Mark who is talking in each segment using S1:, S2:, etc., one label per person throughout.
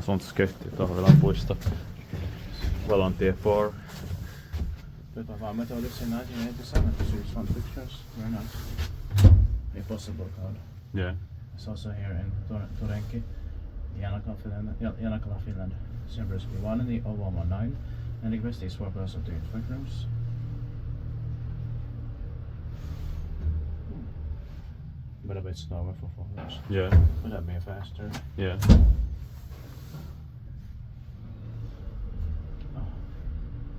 S1: Asuntoskehtiö, Tohvelan puisto. Valontie 4.
S2: But by Valmet Otis in 1987, the series front pictures. Very nice. A possible card.
S1: Yeah.
S2: It's also here in Turenki, Janakkala, Finland. Silver recipe 1 in the 0119. And the request is 4 plus of the spectrums. But a bit slower for followers.
S1: Yeah.
S2: Would that be faster?
S1: Yeah.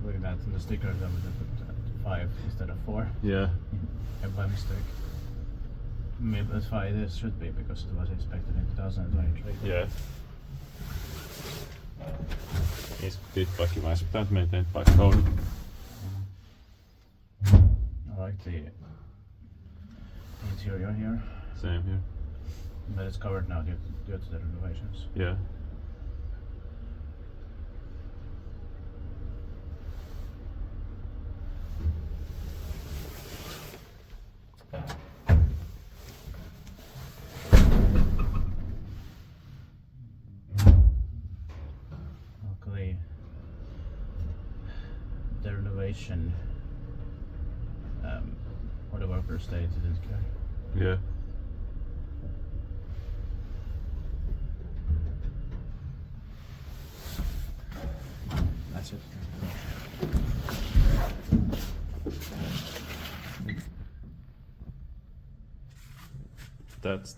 S2: Look at that, the stickers that we put 5 instead of 4.
S1: Yeah.
S2: By mistake. Maybe that's 5 it should be because it was inspected in 2023.
S1: Yeah. Inspected by inspected, maintained by code.
S2: I like the interior here.
S1: Same here.
S2: But it's covered now due to the renovations.
S1: Yeah.
S2: Luckily, the renovation or the workers they didn't care.
S1: Yeah.
S2: That's it.
S1: That's